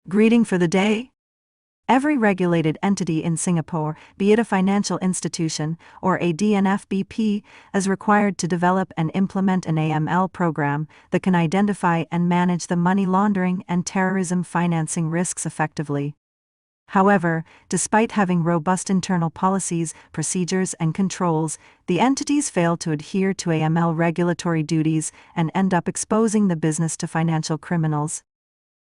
Greeting for the day? Every regulated entity in Singapore, be it a financial institution or a DNFBP, is required to develop and implement an AML program that can identify and manage the money laundering and terrorism financing risks effectively. However, despite having robust internal policies, procedures, and controls, the entities fail to adhere to AML regulatory duties and end up exposing the business to financial criminals.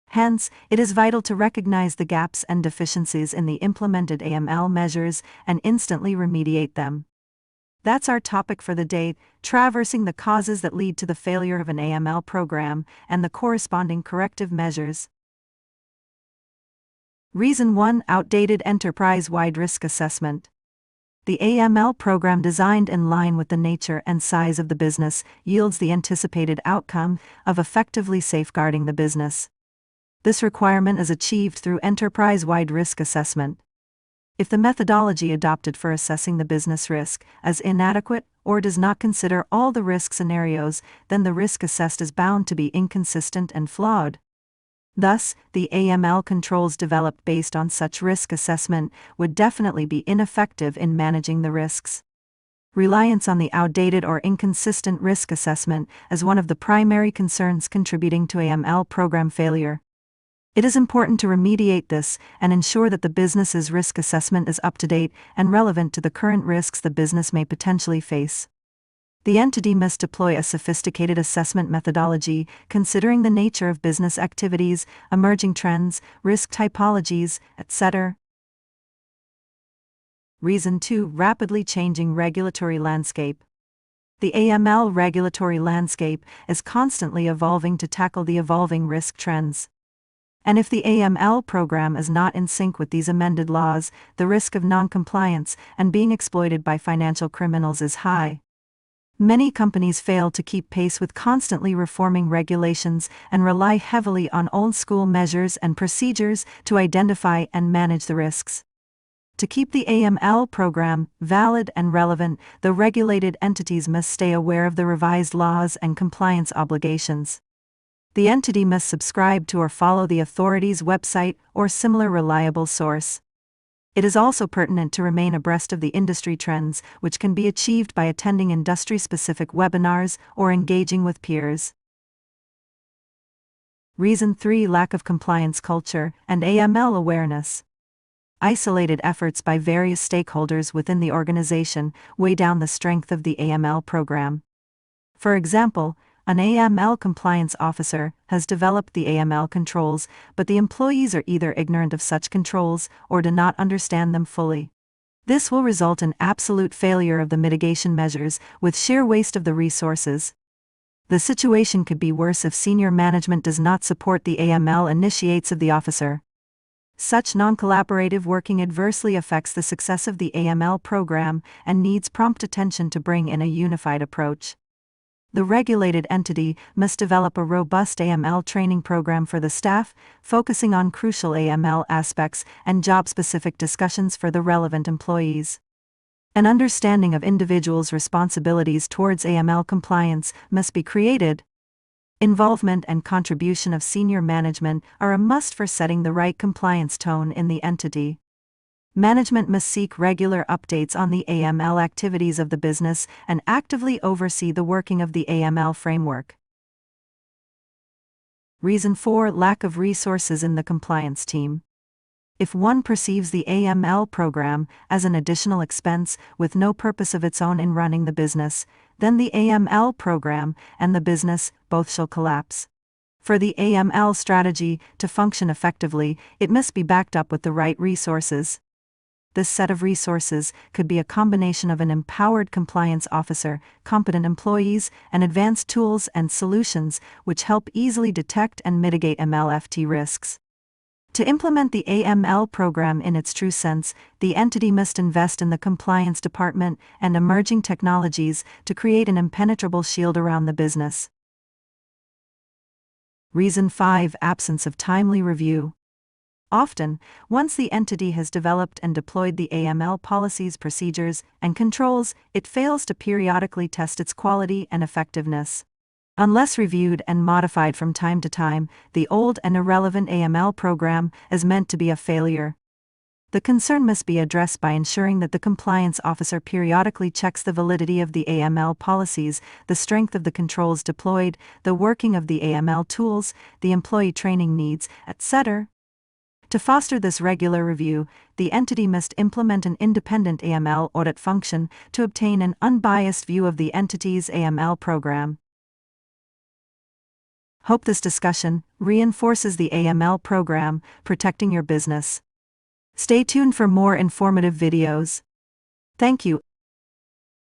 Hence, it is vital to recognize the gaps and deficiencies in the implemented AML measures and instantly remediate them. That's our topic for the day, traversing the causes that lead to the failure of an AML program and the corresponding corrective measures. Reason 1: Outdated enterprise-wide risk assessment. The AML program, designed in line with the nature and size of the business, yields the anticipated outcome of effectively safeguarding the business. This requirement is achieved through enterprise-wide risk assessment. If the methodology adopted for assessing the business risk is inadequate or does not consider all the risk scenarios, then the risk assessed is bound to be inconsistent and flawed. Thus, the AML controls developed based on such risk assessment would definitely be ineffective in managing the risks. Reliance on the outdated or inconsistent risk assessment is one of the primary concerns contributing to AML program failure. It is important to remediate this and ensure that the business's risk assessment is up to date and relevant to the current risks the business may potentially face. The entity must deploy a sophisticated assessment methodology, considering the nature of business activities, emerging trends, risk typologies, etc. Reason 2: Rapidly changing regulatory landscape. The AML regulatory landscape is constantly evolving to tackle the evolving risk trends. And if the AML program is not in sync with these amended laws, the risk of non-compliance and being exploited by financial criminals is high. Many companies fail to keep pace with constantly reforming regulations and rely heavily on old-school measures and procedures to identify and manage the risks. To keep the AML program valid and relevant, the regulated entities must stay aware of the revised laws and compliance obligations. The entity must subscribe to or follow the authority's website or similar reliable source. It is also pertinent to remain abreast of the industry trends, which can be achieved by attending industry-specific webinars or engaging with peers. Reason 3: Lack of compliance culture and AML awareness. Isolated efforts by various stakeholders within the organization weigh down the strength of the AML program. For example, an AML compliance officer has developed the AML controls, but the employees are either ignorant of such controls or do not understand them fully. This will result in absolute failure of the mitigation measures, with sheer waste of the resources. The situation could be worse if senior management does not support the AML initiates of the officer. Such non-collaborative working adversely affects the success of the AML program and needs prompt attention to bring in a unified approach. The regulated entity must develop a robust AML training program for the staff, focusing on crucial AML aspects and job-specific discussions for the relevant employees. An understanding of individuals' responsibilities towards AML compliance must be created. Involvement and contribution of senior management are a must for setting the right compliance tone in the entity. Management must seek regular updates on the AML activities of the business and actively oversee the working of the AML framework. Reason 4: Lack of resources in the compliance team. If one perceives the AML program as an additional expense with no purpose of its own in running the business, then the AML program and the business both shall collapse. For the AML strategy to function effectively, it must be backed up with the right resources. This set of resources could be a combination of an empowered compliance officer, competent employees, and advanced tools and solutions which help easily detect and mitigate MLFT risks. To implement the AML program in its true sense, the entity must invest in the compliance department and emerging technologies to create an impenetrable shield around the business. Reason 5: Absence of timely review. Often, once the entity has developed and deployed the AML policies, procedures, and controls, it fails to periodically test its quality and effectiveness. Unless reviewed and modified from time to time, the old and irrelevant AML program is meant to be a failure. The concern must be addressed by ensuring that the compliance officer periodically checks the validity of the AML policies, the strength of the controls deployed, the working of the AML tools, the employee training needs, etc. To foster this regular review, the entity must implement an independent AML audit function to obtain an unbiased view of the entity's AML program. Hope this discussion reinforces the AML program, protecting your business. Stay tuned for more informative videos. Thank you.